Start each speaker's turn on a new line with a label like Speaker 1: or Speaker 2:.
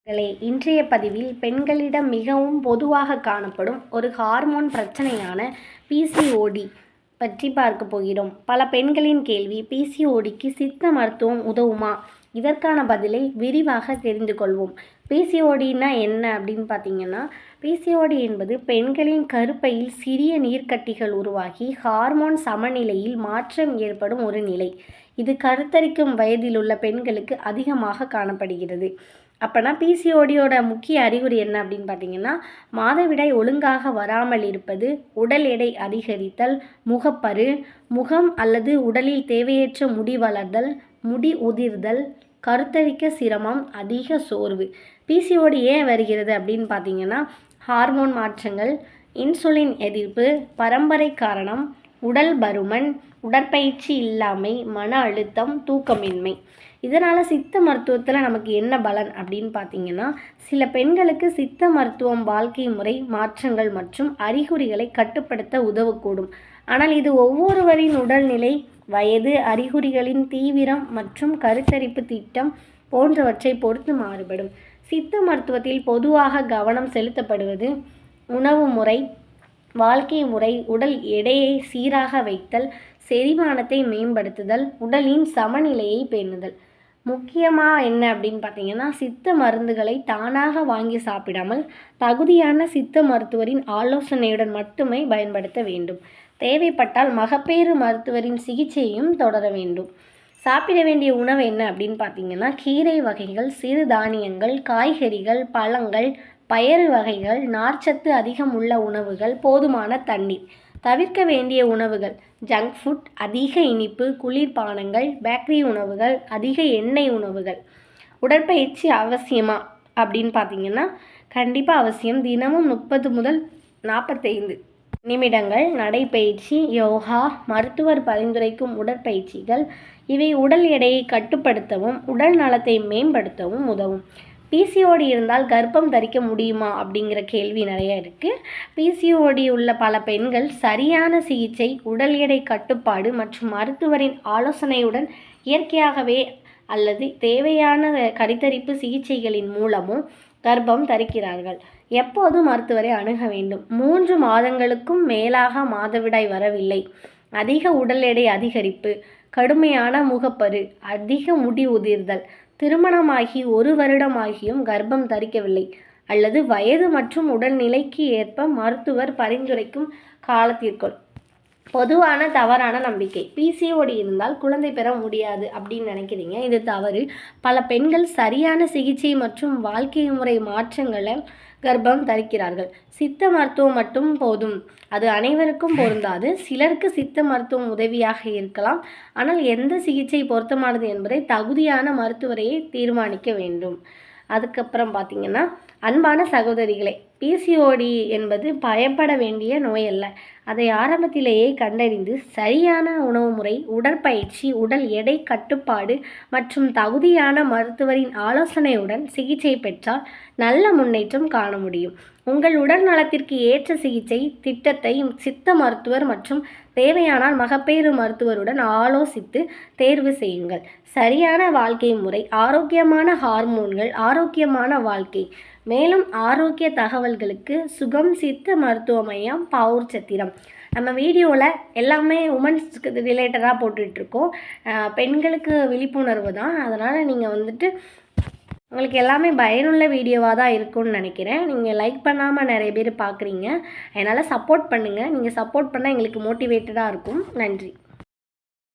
Speaker 1: இன்றைய பதிவில் பெண்களிடம் மிகவும் பொதுவாக காணப்படும் ஒரு ஹார்மோன் பிரச்சனையான பிசிஓடி பற்றி பார்க்க போகிறோம். பல பெண்களின் கேள்வி, பிசிஓடிக்கு சித்த மருத்துவம் உதவுமா? இதற்கான பதிலை விரிவாக தெரிந்து கொள்வோம். பிசிஓடினா என்ன அப்படின்னு பார்த்தீங்கன்னா, பிசிஓடி என்பது பெண்களின் கருப்பையில் சிறிய நீர்க்கட்டிகள் உருவாகி ஹார்மோன் சமநிலையில் மாற்றம் ஏற்படும் ஒரு நிலை. இது கருத்தரிக்கும் வயதில் உள்ள பெண்களுக்கு அதிகமாக காணப்படுகிறது. அப்போனா பிசிஓடியோட முக்கிய அறிகுறி என்ன அப்படின்னு பார்த்தீங்கன்னா, மாதவிடாய் ஒழுங்காக வராமல் இருப்பது, உடல் எடை அதிகரித்தல், முகப்பரு, முகம் அல்லது உடலில் தேவையற்ற முடி வளர்தல், முடி உதிர்தல், கருத்தரிக்க சிரமம், அதிக சோர்வு. பிசிஓடி ஏன் வருகிறது அப்படின்னு பார்த்தீங்கன்னா, ஹார்மோன் மாற்றங்கள், இன்சுலின் எதிர்ப்பு, பரம்பரை காரணம், உடல் பருமன், உடற்பயிற்சி இல்லாமை, மன அழுத்தம், தூக்கமின்மை. இதனால் சித்த மருத்துவத்தில் நமக்கு என்ன பலன் அப்படின்னு பார்த்தீங்கன்னா, சில பெண்களுக்கு சித்த மருத்துவம் வாழ்க்கை முறை மாற்றங்கள் மற்றும் அறிகுறிகளை கட்டுப்படுத்த உதவக்கூடும். ஆனால் இது ஒவ்வொருவரின் உடல்நிலை, வயது, அறிகுறிகளின் தீவிரம் மற்றும் கருத்தரிப்பு திட்டம் போன்றவற்றை பொறுத்து மாறுபடும். சித்த மருத்துவத்தில் பொதுவாக கவனம் செலுத்தப்படுவது உணவு முறை, வாழ்க்கை முறை, உடல் எடையை சீராக வைத்தல், செரிமானத்தை மேம்படுத்துதல், உடலின் சமநிலையை பேணுதல். முக்கியமாக என்ன அப்படின்னு பார்த்தீங்கன்னா, சித்த மருந்துகளை தானாக வாங்கி சாப்பிடாமல் தகுதியான சித்த மருத்துவரின் ஆலோசனையுடன் மட்டுமே பயன்படுத்த வேண்டும். தேவைப்பட்டால் மகப்பேறு மருத்துவரின் சிகிச்சையும் தொடர வேண்டும். சாப்பிட வேண்டிய உணவு என்ன அப்படின்னு பார்த்தீங்கன்னா, கீரை வகைகள், சிறு தானியங்கள், காய்கறிகள், பழங்கள், பயறு வகைகள், நார்ச்சத்து அதிகம் உள்ள உணவுகள், போதுமான தண்ணீர். தவிர்க்க வேண்டிய உணவுகள் ஜங்க் ஃபுட், அதிக இனிப்பு, குளிர்பானங்கள், பேக்கரி உணவுகள், அதிக எண்ணெய் உணவுகள். உடற்பயிற்சி அவசியமா அப்படின்னு பார்த்தீங்கன்னா, கண்டிப்பாக அவசியம். தினமும் 30 முதல் 45 நிமிடங்கள் நடைப்பயிற்சி, யோகா, மருத்துவர் பரிந்துரைக்கும் உடற்பயிற்சிகள் இவை உடல் எடையை கட்டுப்படுத்தவும் உடல் நலத்தை மேம்படுத்தவும் உதவும். பிசிஓடி இருந்தால் கர்ப்பம் தரிக்க முடியுமா அப்படிங்கிற கேள்வி நிறைய இருக்குது. பிசிஓடி உள்ள பல பெண்கள் சரியான சிகிச்சை, உடல் எடை கட்டுப்பாடு மற்றும் மருத்துவரின் ஆலோசனையுடன் இயற்கையாகவே அல்லது தேவையான கருத்தரிப்பு சிகிச்சைகளின் மூலமும் கர்ப்பம் தரிக்கிறார்கள். எப்போது மருத்துவரை அணுக வேண்டும்? 3 மாதங்களுக்கும் மேலாக மாதவிடாய் வரவில்லை, அதிக உடல் எடை அதிகரிப்பு, கடுமையான முகப்பரு, அதிக முடி உதிர்தல், திருமணமாகி 1 வருடமாகியும் கர்ப்பம் தரிக்கவில்லை, அல்லது வயது மற்றும் உடல்நிலைக்கு ஏற்ப மருத்துவர் பரிந்துரைக்கும் காலத்திற்குள். பொதுவான தவறான நம்பிக்கை, பிசிஓடி இருந்தால் குழந்தை பெற முடியாது அப்படின்னு நினைக்கிறீங்க. இது தவறு. பல பெண்கள் சரியான சிகிச்சை மற்றும் வாழ்க்கை முறை மாற்றங்களால் கர்ப்பம் தரிக்கிறார்கள். சித்த மருத்துவம் மட்டும் போதும், அது அனைவருக்கும் பொருந்தாது. சிலருக்கு சித்த மருத்துவம் உதவியாக இருக்கலாம், ஆனால் எந்த சிகிச்சை பொருத்தமானது என்பதை தகுதியான மருத்துவரையே தீர்மானிக்க வேண்டும். அதுக்கப்புறம் பார்த்திங்கன்னா, அன்பான சகோதரிகளே, பிசிஓடி என்பது பயப்பட வேண்டிய நோய் அல்ல. அதை ஆரம்பத்திலேயே கண்டறிந்து சரியான உணவு முறை, உடற்பயிற்சி, உடல் எடை கட்டுப்பாடு மற்றும் தகுதியான மருத்துவரின் ஆலோசனையுடன் சிகிச்சை பெற்றால் நல்ல முன்னேற்றம் காண முடியும். உங்கள் உடல் நலத்திற்கு ஏற்ற சிகிச்சை திட்டத்தை சித்த மருத்துவர் மற்றும் தேவையானால் மகப்பேறு மருத்துவருடன் ஆலோசித்து தேர்வு செய்யுங்கள். சரியான வாழ்க்கை முறை, ஆரோக்கியமான ஹார்மோன்கள், ஆரோக்கியமான வாழ்க்கை. மேலும் ஆரோக்கிய தகவல்களுக்கு சுகம் சித்த மருத்துவ மையம், பாவூர் சத்திரம். நம்ம வீடியோவில் எல்லாமே உமன்ஸ்க்கு ரிலேட்டடாக போட்டுட்ருக்கோம். பெண்களுக்கு விழிப்புணர்வு தான். அதனால் நீங்கள் உங்களுக்கு எல்லாமே பயனுள்ள வீடியோவாக தான் இருக்கும்னு நினைக்கிறேன். நீங்கள் லைக் பண்ணாமல் நிறைய பேர் பார்க்குறீங்க. அதனால் சப்போர்ட் பண்ணுங்கள். நீங்கள் சப்போர்ட் பண்ணால் எங்களுக்கு மோட்டிவேட்டடாக இருக்கும். நன்றி.